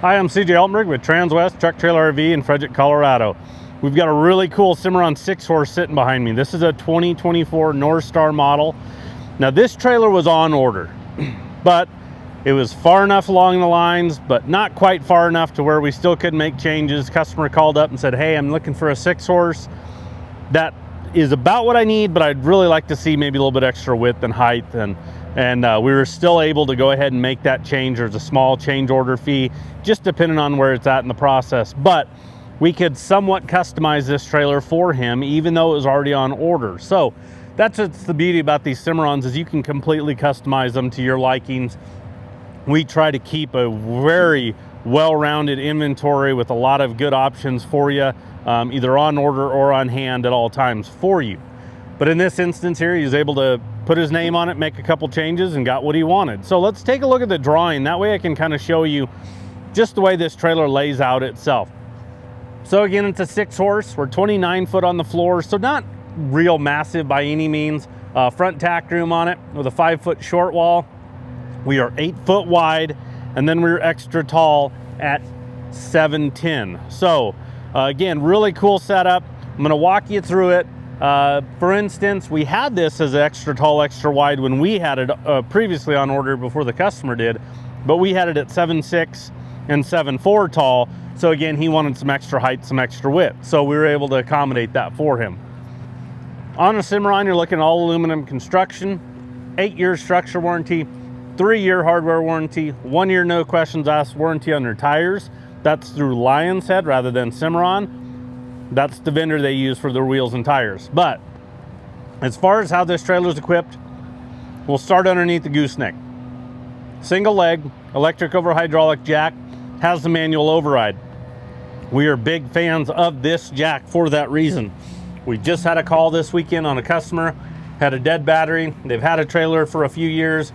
Hi, I'm CJ Altenberg with Transwest Truck Trailer RV in Frederick, Colorado. We've got a really cool Cimarron 6-horse sitting behind me. This is a 2024 Norstar model. Now this trailer was on order, but it was far enough along the lines, but not quite far enough to where we still couldn't make changes. Customer called up and said, hey, I'm looking for a 6-horse. That is about what I need, but I'd really like to see maybe a little bit extra width and height. And we were still able to go ahead and make that change. There's a small change order fee, just depending on where it's at in the process. But we could somewhat customize this trailer for him, even though it was already on order. So that's what's the beauty about these Cimarrons, is you can completely customize them to your likings. We try to keep a very well-rounded inventory with a lot of good options for you, either on order or on hand at all times for you. But in this instance here, he was able to put his name on it, make a couple changes, and got what he wanted. So let's take a look at the drawing. That way I can kind of show you just the way this trailer lays out itself. So again, it's a 6-horse. We're 29 foot on the floor, so not real massive by any means. Front tack room on it with a 5-foot short wall. We are 8 foot wide, and then we're extra tall at 7'10". So again, really cool setup. I'm gonna walk you through it. For instance, we had this as extra tall, extra wide when we had it previously on order before the customer did, but we had it at 7'6" and 7'4" tall. So again, he wanted some extra height, some extra width. So we were able to accommodate that for him. On a Cimarron, you're looking at all aluminum construction, 8-year structure warranty, 3-year hardware warranty, 1-year no questions asked warranty on their tires. That's through Lion's Head rather than Cimarron. That's the vendor they use for their wheels and tires. But as far as how this trailer is equipped, we'll start underneath the gooseneck. Single leg, electric over hydraulic jack, has the manual override. We are big fans of this jack for that reason. We just had a call this weekend on a customer, had a dead battery. They've had a trailer for a few years.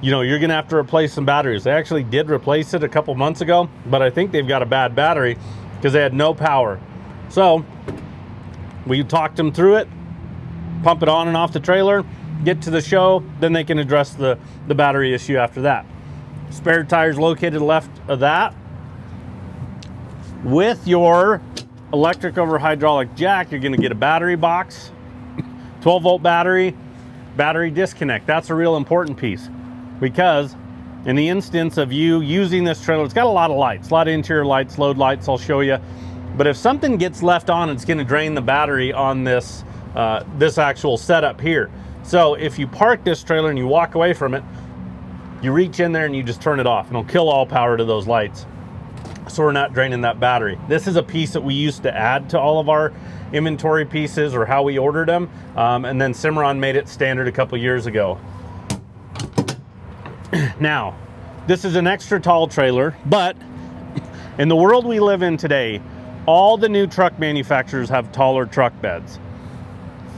You know, you're gonna have to replace some batteries. They actually did replace it a couple months ago, but I think they've got a bad battery because they had no power. So we talked them through it, pump it on and off the trailer, get to the show, then they can address the battery issue after that. Spare tires located left of that. With your electric over hydraulic jack, you're gonna get a battery box, 12-volt battery disconnect. That's a real important piece, because in the instance of you using this trailer, it's got a lot of lights, a lot of interior lights, load lights, I'll show you. But if something gets left on, it's gonna drain the battery on this, this actual setup here. So if you park this trailer and you walk away from it, you reach in there and you just turn it off, and it'll kill all power to those lights. So we're not draining that battery. This is a piece that we used to add to all of our inventory pieces, or how we ordered them. And then Cimarron made it standard a couple years ago. Now, this is an extra tall trailer, but in the world we live in today, all the new truck manufacturers have taller truck beds.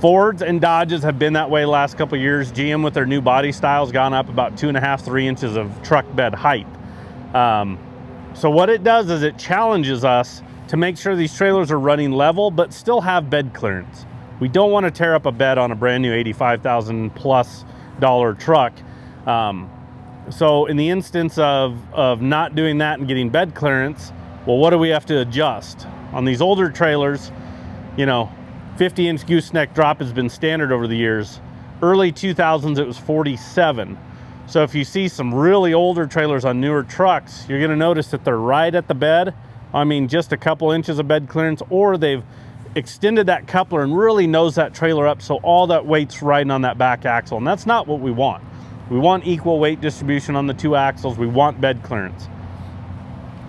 Fords and Dodges have been that way the last couple of years. GM with their new body styles gone up about 2.5 to 3 inches of truck bed height. So what it does is it challenges us to make sure these trailers are running level but still have bed clearance. We don't want to tear up a bed on a brand new $85,000 plus truck. So in the instance of not doing that and getting bed clearance, well, what do we have to adjust? On these older trailers, you know, 50-inch gooseneck drop has been standard over the years. Early 2000s, it was 47. So if you see some really older trailers on newer trucks, you're gonna notice that they're right at the bed. I mean, just a couple inches of bed clearance, or they've extended that coupler and really nose that trailer up so all that weight's riding on that back axle. And that's not what we want. We want equal weight distribution on the 2 axles. We want bed clearance.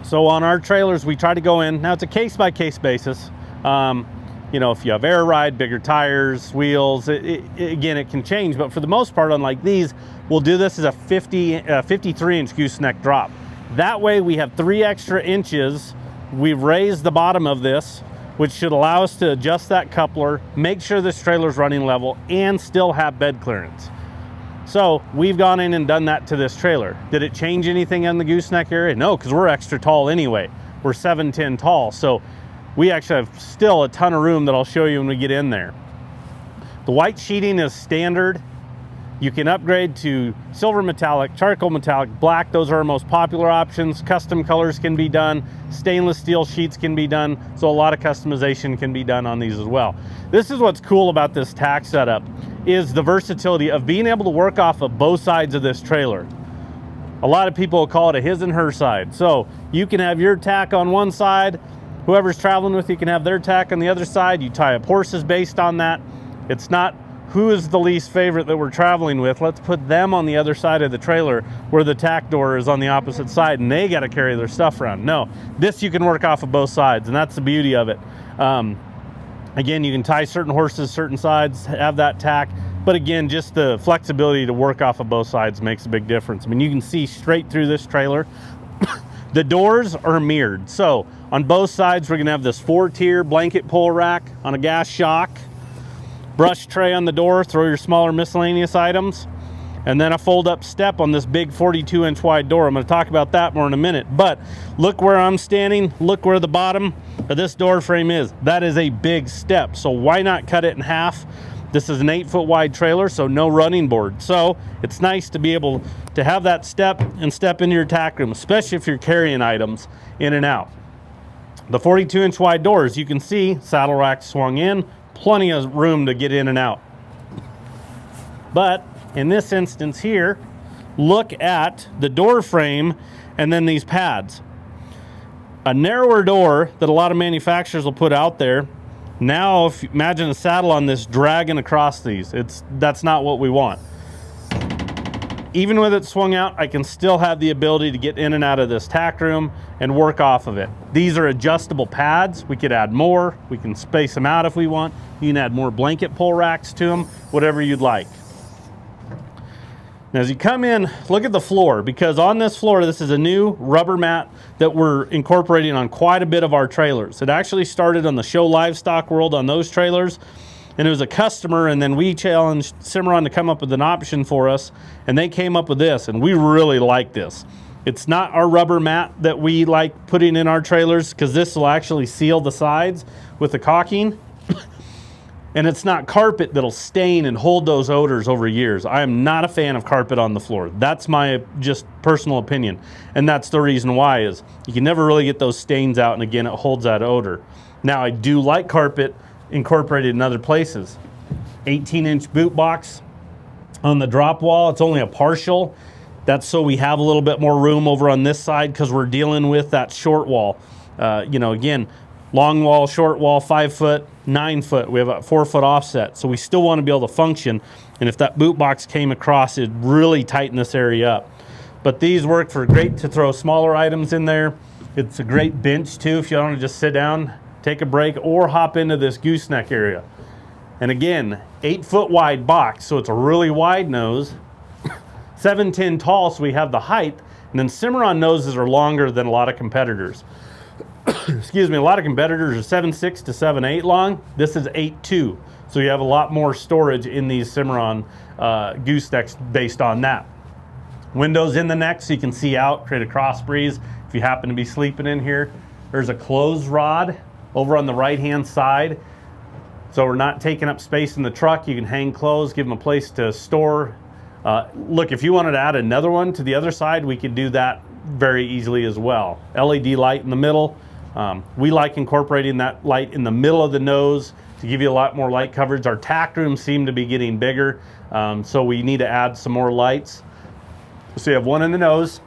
So on our trailers, we try to go in. Now it's a case-by-case basis. You know, if you have air ride, bigger tires, wheels, again, it can change. But for the most part, unlike these, we'll do this as a 53-inch gooseneck drop. That way we have 3 extra inches. We've raised the bottom of this, which should allow us to adjust that coupler, make sure this trailer's running level, and still have bed clearance. So we've gone in and done that to this trailer. Did it change anything in the gooseneck area? No, because we're extra tall anyway. We're 7'10" tall. So we actually have still a ton of room that I'll show you when we get in there. The white sheeting is standard. You can upgrade to silver metallic, charcoal metallic, black. Those are our most popular options. Custom colors can be done. Stainless steel sheets can be done. So a lot of customization can be done on these as well. This is what's cool about this Tack setup, is the versatility of being able to work off of both sides of this trailer. A lot of people call it a his and her side. So you can have your tack on one side. Whoever's traveling with you can have their tack on the other side. You tie up horses based on that. It's not who is the least favorite that we're traveling with. Let's put them on the other side of the trailer where the tack door is on the opposite side and they got to carry their stuff around. No, this you can work off of both sides, and that's the beauty of it. Again, you can tie certain horses certain sides, have that tack, but again, just the flexibility to work off of both sides makes a big difference. I mean, you can see straight through this trailer. The doors are mirrored. So on both sides, we're gonna have this 4-tier blanket pull rack on a gas shock, brush tray on the door, throw your smaller miscellaneous items, and then a fold-up step on this big 42-inch wide door. I'm going to talk about that more in a minute, but look where I'm standing, look where the bottom of this door frame is. That is a big step, so why not cut it in half? This is an 8-foot wide trailer, so no running board. So it's nice to be able to have that step and step into your tack room, especially if you're carrying items in and out. The 42-inch wide doors, you can see saddle rack swung in, plenty of room to get in and out. But in this instance here, look at the door frame and then these pads. A narrower door that a lot of manufacturers will put out there. Now, if you imagine a saddle on this dragging across these, that's not what we want. Even with it swung out, I can still have the ability to get in and out of this tack room and work off of it. These are adjustable pads. We could add more. We can space them out if we want. You can add more blanket pull racks to them, whatever you'd like. Now, as you come in, look at the floor, because on this floor, this is a new rubber mat that we're incorporating on quite a bit of our trailers. It actually started on the Show Livestock World on those trailers, and it was a customer, and then we challenged Cimarron to come up with an option for us, and they came up with this, and we really like this. It's not our rubber mat that we like putting in our trailers, because this will actually seal the sides with the caulking. And it's not carpet that'll stain and hold those odors over years. I am not a fan of carpet on the floor. That's my just personal opinion. And that's the reason why, is you can never really get those stains out, and again, it holds that odor. Now, I do like carpet incorporated in other places. 18-inch boot box on the drop wall. It's only a partial. That's so we have a little bit more room over on this side, because we're dealing with that short wall. You know, again, long wall, short wall, 5 foot, 9 foot. We have a 4 foot offset. So we still want to be able to function. And if that boot box came across, it'd really tighten this area up. But these work for great to throw smaller items in there. It's a great bench too, if you want to just sit down, take a break, or hop into this gooseneck area. And again, 8 foot wide box. So it's a really wide nose, 7'10" tall. So we have the height. And then Cimarron noses are longer than a lot of competitors. Excuse me, a lot of competitors are 7'6" to 7'8" long. This is 8'2", so you have a lot more storage in these Cimarron goosenecks based on that. Windows in the neck so you can see out, create a cross breeze if you happen to be sleeping in here. There's a clothes rod over on the right-hand side, so we're not taking up space in the truck. You can hang clothes, give them a place to store. Look, if you wanted to add another one to the other side, we could do that very easily as well. LED light in the middle. We like incorporating that light in the middle of the nose to give you a lot more light coverage. Our tack rooms seem to be getting bigger, so we need to add some more lights. So you have one in the nose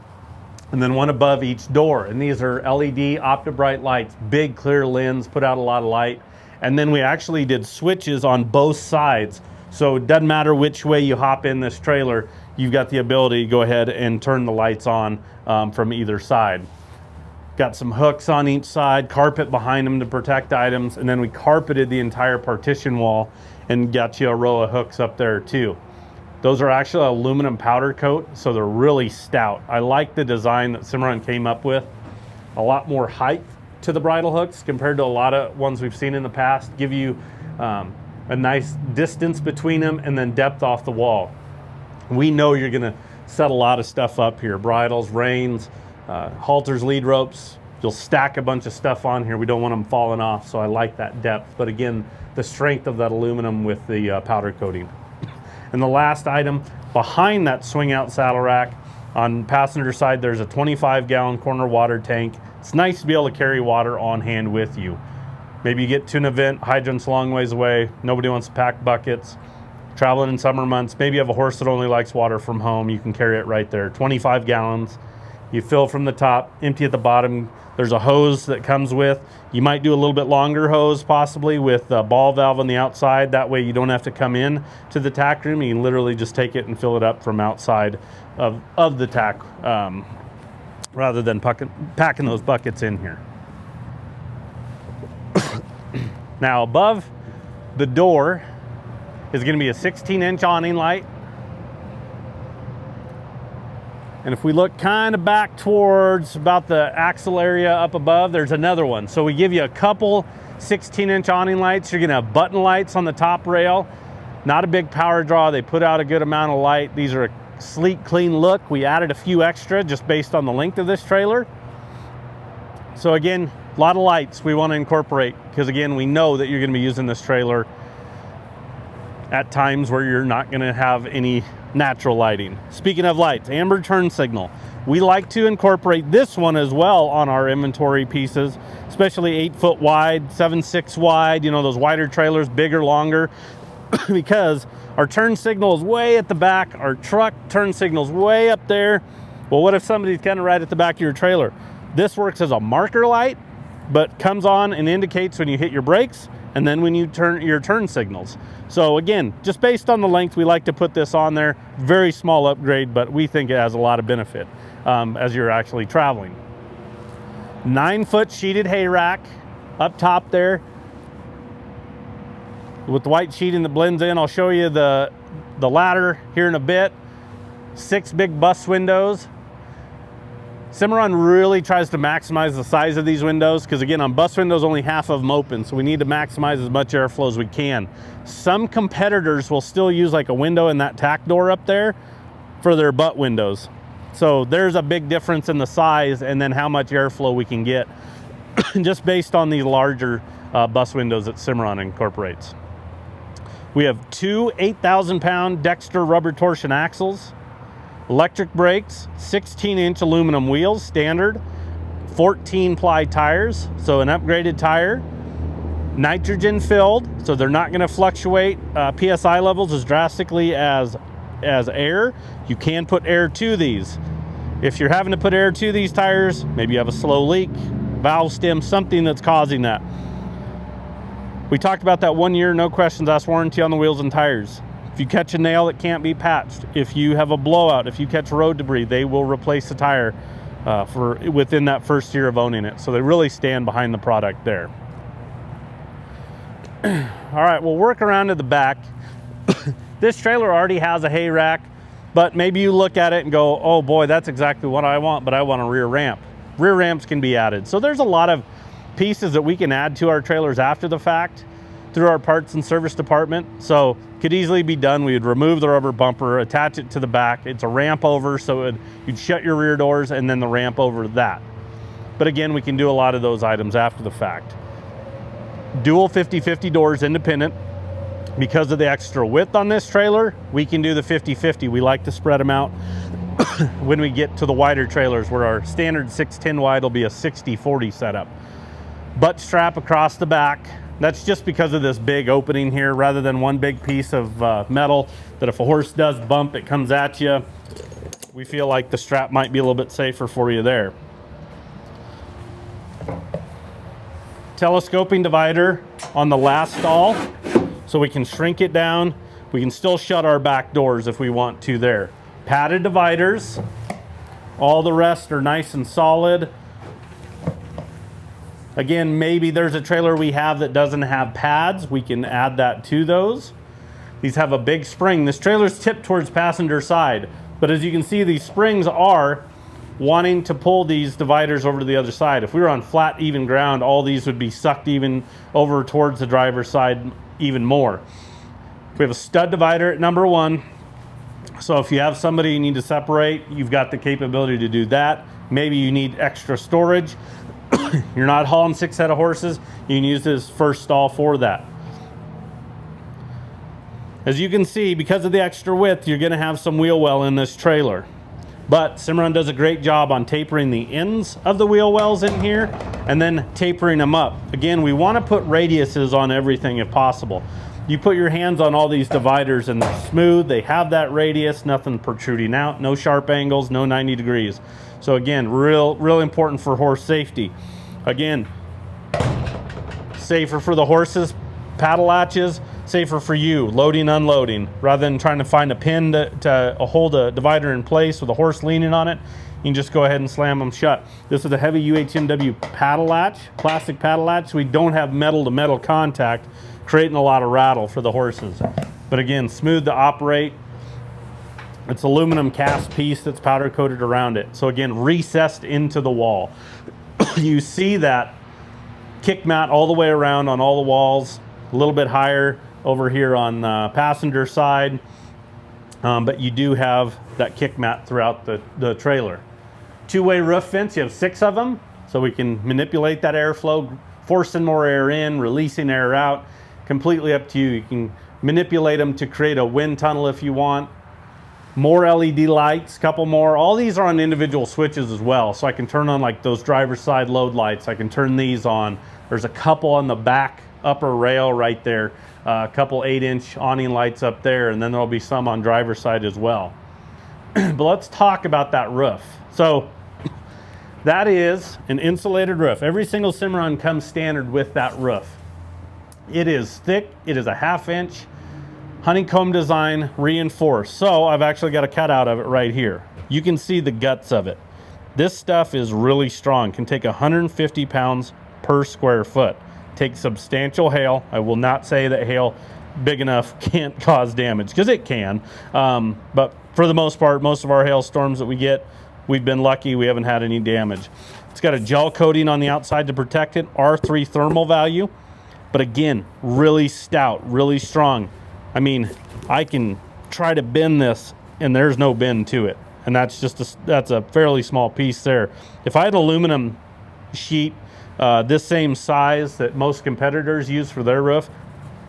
and then one above each door. And these are LED OptiBright lights, big clear lens, put out a lot of light. And then we actually did switches on both sides. So it doesn't matter which way you hop in this trailer, you've got the ability to go ahead and turn the lights on from either side. Got some hooks on each side, carpet behind them to protect items, and then we carpeted the entire partition wall and got you a row of hooks up there too. Those are actually aluminum powder coat, so they're really stout. I like the design that Cimarron came up with. A lot more height to the bridle hooks compared to a lot of ones we've seen in the past. Give you a nice distance between them and then depth off the wall. We know you're gonna set a lot of stuff up here. Bridles, reins, halters, lead ropes. You'll stack a bunch of stuff on here. We don't want them falling off, so I like that depth. But again, the strength of that aluminum with the powder coating. And the last item behind that swing out saddle rack, on passenger side, there's a 25-gallon corner water tank. It's nice to be able to carry water on hand with you. Maybe you get to an event, hydrant's a long ways away, nobody wants to pack buckets, traveling in summer months, maybe you have a horse that only likes water from home, you can carry it right there. 25 gallons, you fill from the top, empty at the bottom. There's a hose that comes with. You might do a little bit longer hose possibly with a ball valve on the outside. That way you don't have to come in to the tack room. You can literally just take it and fill it up from outside of the tack rather than packing those buckets in here. Now above the door is going to be a 16-inch awning light. And if we look kind of back towards about the axle area up above, there's another one. So we give you a couple 16-inch awning lights. You're gonna have button lights on the top rail. Not a big power draw. They put out a good amount of light. These are a sleek, clean look. We added a few extra just based on the length of this trailer. So again, a lot of lights we want to incorporate because again, we know that you're gonna be using this trailer at times where you're not gonna have any natural lighting. Speaking of lights, amber turn signal. We like to incorporate this one as well on our inventory pieces, especially 8 foot wide, 7.6 wide, you know, those wider trailers, bigger, longer, because our turn signal is way at the back, our truck turn signal is way up there. Well, what if somebody's kind of right at the back of your trailer? This works as a marker light, but comes on and indicates when you hit your brakes and then when you turn your turn signals. So again, just based on the length, we like to put this on there. Very small upgrade, but we think it has a lot of benefit as you're actually traveling. 9-foot sheeted hay rack up top there with the white sheeting that blends in. I'll show you the ladder here in a bit. 6 big bus windows. Cimarron really tries to maximize the size of these windows because again, on bus windows, only half of them open. So we need to maximize as much airflow as we can. Some competitors will still use like a window in that tack door up there for their butt windows. So there's a big difference in the size and then how much airflow we can get just based on these larger bus windows that Cimarron incorporates. We have 2 8,000-pound Dexter rubber torsion axles, electric brakes, 16-inch aluminum wheels, standard, 14-ply tires, so an upgraded tire, nitrogen filled, so they're not going to fluctuate PSI levels as drastically as air. You can put air to these. If you're having to put air to these tires, maybe you have a slow leak, valve stem, something that's causing that. We talked about that 1 year, no questions asked warranty on the wheels and tires. If you catch a nail, it can't be patched. If you have a blowout, if you catch road debris, they will replace the tire for within that first year of owning it. So they really stand behind the product there. All right, we'll work around to the back. This trailer already has a hay rack, but maybe you look at it and go, oh boy, that's exactly what I want, but I want a rear ramp. Rear ramps can be added. So there's a lot of pieces that we can add to our trailers after the fact through our parts and service department. So could easily be done. We would remove the rubber bumper, attach it to the back. It's a ramp over, so you'd shut your rear doors and then the ramp over that. But again, we can do a lot of those items after the fact. Dual 50/50 doors, independent. Because of the extra width on this trailer, we can do the 50/50. We like to spread them out when we get to the wider trailers where our standard 610 wide will be a 60/40 setup. Butt strap across the back. That's just because of this big opening here rather than one big piece of metal that if a horse does bump, it comes at you. We feel like the strap might be a little bit safer for you there. Telescoping divider on the last stall, so we can shrink it down. We can still shut our back doors if we want to there. Padded dividers. All the rest are nice and solid. Again, maybe there's a trailer we have that doesn't have pads. We can add that to those. These have a big spring. This trailer's tipped towards passenger side, but as you can see, these springs are wanting to pull these dividers over to the other side. If we were on flat, even ground, all these would be sucked even over towards the driver's side even more. We have a stud divider at number 1. So if you have somebody you need to separate, you've got the capability to do that. Maybe you need extra storage. You're not hauling 6 head of horses. You can use this first stall for that. As you can see, because of the extra width, you're gonna have some wheel well in this trailer. But Cimarron does a great job on tapering the ends of the wheel wells in here and then tapering them up. Again, we wanna put radiuses on everything if possible. You put your hands on all these dividers and they're smooth, they have that radius, nothing protruding out, no sharp angles, no 90 degrees. So again, real important for horse safety. Again, safer for the horses, paddle latches, safer for you, loading, unloading. Rather than trying to find a pin to hold a divider in place with a horse leaning on it, you can just go ahead and slam them shut. This is a heavy UHMW paddle latch, plastic paddle latch, so we don't have metal to metal contact, creating a lot of rattle for the horses. But again, smooth to operate. It's aluminum cast piece that's powder coated around it. So again, recessed into the wall. You see that kick mat all the way around on all the walls, a little bit higher over here on the passenger side, but you do have that kick mat throughout the trailer. Two-way roof vents, you have 6 of them, so we can manipulate that airflow, forcing more air in, releasing air out, completely up to you. You can manipulate them to create a wind tunnel if you want. More LED lights, couple more. All these are on individual switches as well, so I can turn on like those driver's side load lights. I can turn these on. There's a couple on the back upper rail right there, a couple 8-inch awning lights up there, and then there'll be some on driver's side as well. But let's talk about that roof. So that is an insulated roof. Every single Cimarron comes standard with that roof. It is thick, it is a 1/2 inch, honeycomb design, reinforced. So I've actually got a cutout of it right here. You can see the guts of it. This stuff is really strong, can take 150 pounds per square foot. Take substantial hail. I will not say that hail big enough can't cause damage, because it can. But for the most part, most of our hailstorms that we get, we've been lucky, we haven't had any damage. It's got a gel coating on the outside to protect it, R3 thermal value. But again, really stout, really strong. I mean, I can try to bend this and there's no bend to it. And that's just that's a fairly small piece there. If I had aluminum sheet this same size that most competitors use for their roof,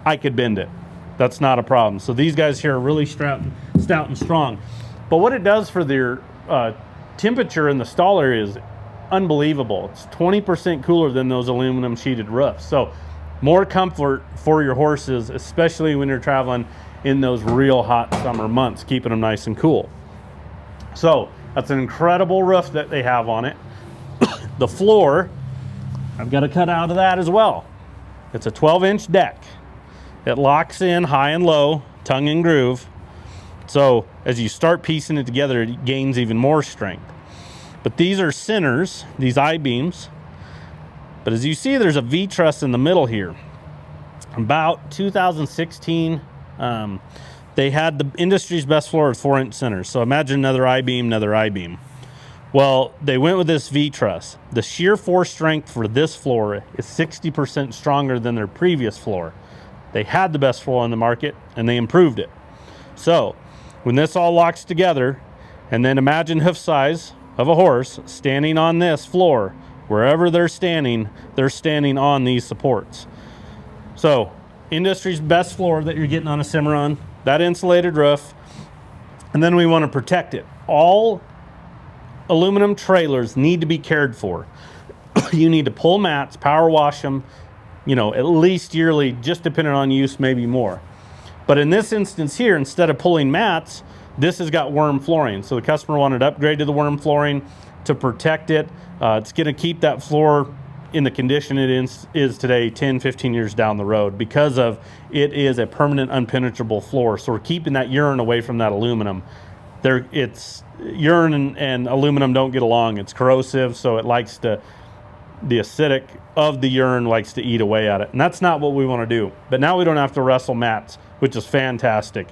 I could bend it. That's not a problem. So these guys here are really stout and strong. But what it does for their temperature in the stall area is unbelievable. It's 20% cooler than those aluminum sheeted roofs. So more comfort for your horses, especially when you're traveling in those real hot summer months, keeping them nice and cool. So that's an incredible roof that they have on it. The floor, I've got a cut out of that as well. It's a 12-inch deck. It locks in high and low, tongue and groove. So as you start piecing it together, it gains even more strength. But these are centers, these I-beams. But as you see, there's a V-truss in the middle here. About 2016, they had the industry's best floor with 4-inch centers. So imagine another I-beam, another I-beam. Well, they went with this V-truss. The shear force strength for this floor is 60% stronger than their previous floor. They had the best floor on the market and they improved it. So when this all locks together, and then imagine hoof size of a horse standing on this floor, wherever they're standing on these supports. So industry's best floor that you're getting on a Cimarron, that insulated roof, and then we want to protect it. All aluminum trailers need to be cared for. You need to pull mats, power wash them, you know, at least yearly, just depending on use, maybe more. But in this instance here, instead of pulling mats, this has got Werm flooring. So the customer wanted to upgrade to the Werm flooring to protect it. It's going to keep that floor in the condition it is today 10, 15 years down the road, because of it is a permanent unpenetrable floor. So we're keeping that urine away from that aluminum. It's urine and aluminum don't get along. It's corrosive, so it likes to, the acidic of the urine likes to eat away at it. And that's not what we want to do. But now we don't have to wrestle mats, which is fantastic.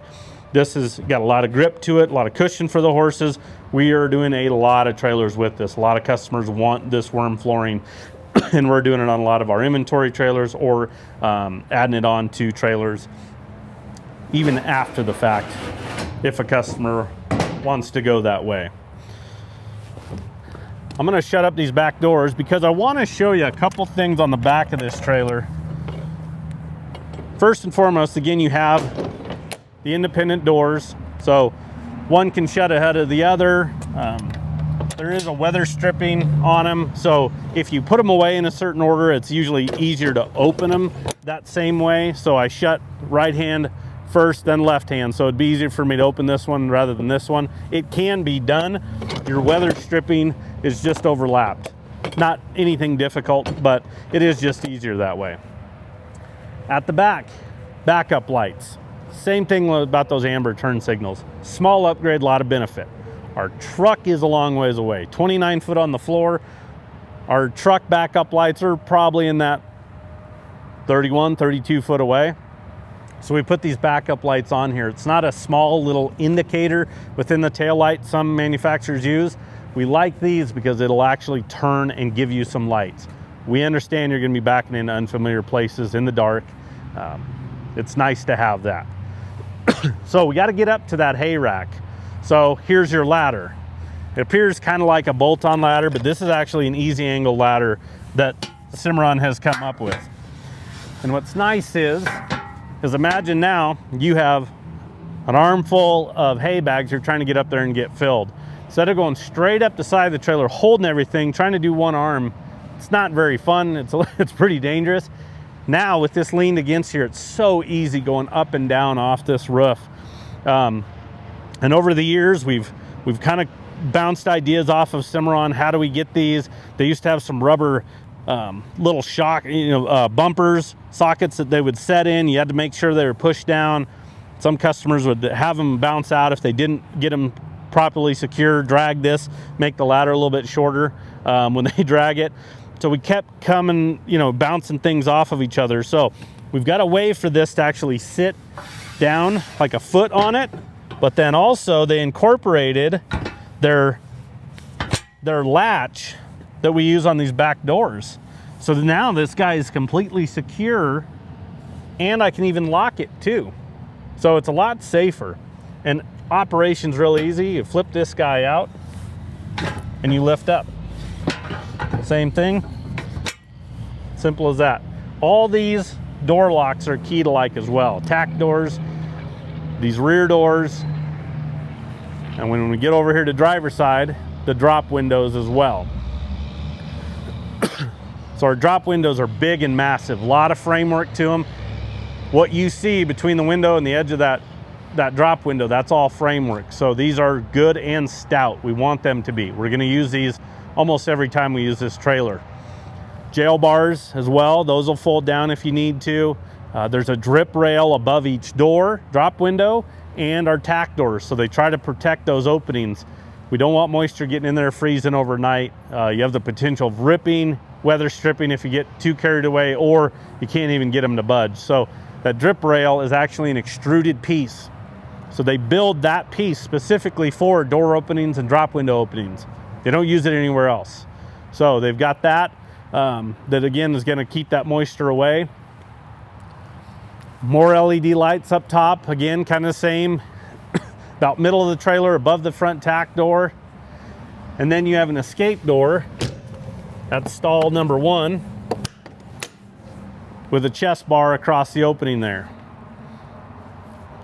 This has got a lot of grip to it, a lot of cushion for the horses. We are doing a lot of trailers with this. A lot of customers want this Werm flooring, and we're doing it on a lot of our inventory trailers, or adding it on to trailers even after the fact if a customer wants to go that way. I'm going to shut up these back doors because I want to show you a couple things on the back of this trailer. First and foremost, again, you have the independent doors, so one can shut ahead of the other. There is a weather stripping on them, so if you put them away in a certain order, it's usually easier to open them that same way. So I shut right hand first, then left hand, so it'd be easier for me to open this one rather than this one. It can be done. Your weather stripping is just overlapped. Not anything difficult, but it is just easier that way. At the back, backup lights. Same thing about those amber turn signals. Small upgrade, a lot of benefit. Our truck is a long ways away, 29 foot on the floor. Our truck backup lights are probably in that 31, 32 foot away. So we put these backup lights on here. It's not a small little indicator within the tail light some manufacturers use. We like these because it'll actually turn and give you some lights. We understand you're gonna be backing into unfamiliar places in the dark. It's nice to have that. So we gotta get up to that hay rack. So here's your ladder. It appears kind of like a bolt-on ladder, but this is actually an easy angle ladder that Cimarron has come up with. And what's nice is imagine now you have an armful of hay bags you're trying to get up there and get filled. Instead of going straight up the side of the trailer, holding everything, trying to do one arm, it's not very fun. It's pretty dangerous. Now with this leaned against here, it's so easy going up and down off this roof. And over the years, we've kind of bounced ideas off of Cimarron. How do we get these? They used to have some rubber little shock, bumpers, sockets that they would set in. You had to make sure they were pushed down. Some customers would have them bounce out if they didn't get them properly secure. Drag this, make the ladder a little bit shorter when they drag it. So we kept coming, bouncing things off of each other. So we've got a way for this to actually sit down like a foot on it. But then also they incorporated their latch that we use on these back doors. So now this guy is completely secure, and I can even lock it too. So it's a lot safer, and operation's real easy. You flip this guy out and you lift up. Same thing, simple as that. All these door locks are key to like as well. Tack doors, these rear doors, and when we get over here to driver's side, the drop windows as well. So our drop windows are big and massive, a lot of framework to them. What you see between the window and the edge of that drop window, that's all framework. So these are good and stout. We want them to be. We're gonna use these almost every time we use this trailer. Jail bars as well, those will fold down if you need to. There's a drip rail above each door, drop window, and our tack doors, so they try to protect those openings. We don't want moisture getting in there, freezing overnight. You have the potential of ripping, weather stripping if you get too carried away, or you can't even get them to budge. So that drip rail is actually an extruded piece. So they build that piece specifically for door openings and drop window openings. They don't use it anywhere else. So they've got that, that again is gonna keep that moisture away. More LED lights up top, again, kind of the same, about middle of the trailer, above the front tack door. And then you have an escape door. That's stall number 1 with a chest bar across the opening there.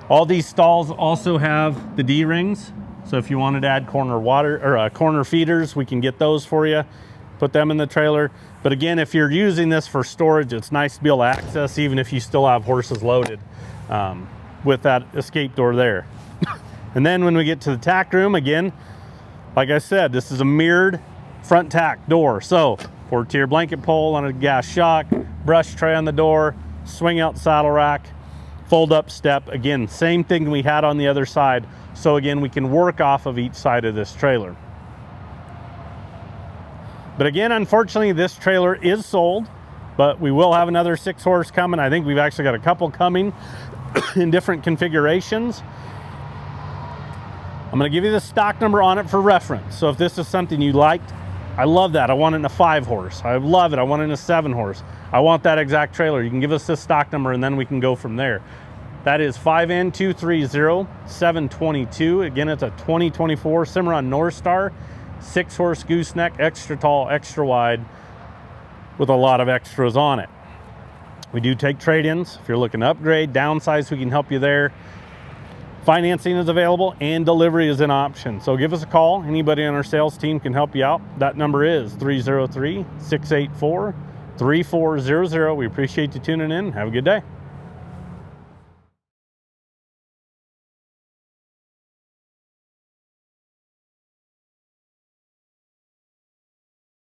All these stalls also have the D-rings. So if you wanted to add corner feeders, we can get those for you, put them in the trailer. But again, if you're using this for storage, it's nice to be able to access even if you still have horses loaded with that escape door there. And then when we get to the tack room, again, like I said, this is a mirrored front tack door. So 4-tier blanket pole on a gas shock, brush tray on the door, swing out saddle rack, fold up step. Again, same thing we had on the other side. So again, we can work off of each side of this trailer. But again, unfortunately, this trailer is sold, but we will have another 6-horse coming. I think we've actually got a couple coming in different configurations. I'm gonna give you the stock number on it for reference. So if this is something you liked, I love that. I want it in a 5-horse. I love it. I want it in a 7-horse. I want that exact trailer. You can give us this stock number and then we can go from there. That is 5N230722. Again, it's a 2024 Cimarron Norstar, 6-horse gooseneck, extra tall, extra wide, with a lot of extras on it. We do take trade-ins. If you're looking to upgrade, downsize, we can help you there. Financing is available and delivery is an option. So give us a call. Anybody on our sales team can help you out. That number is 303-684-3400. We appreciate you tuning in. Have a good day.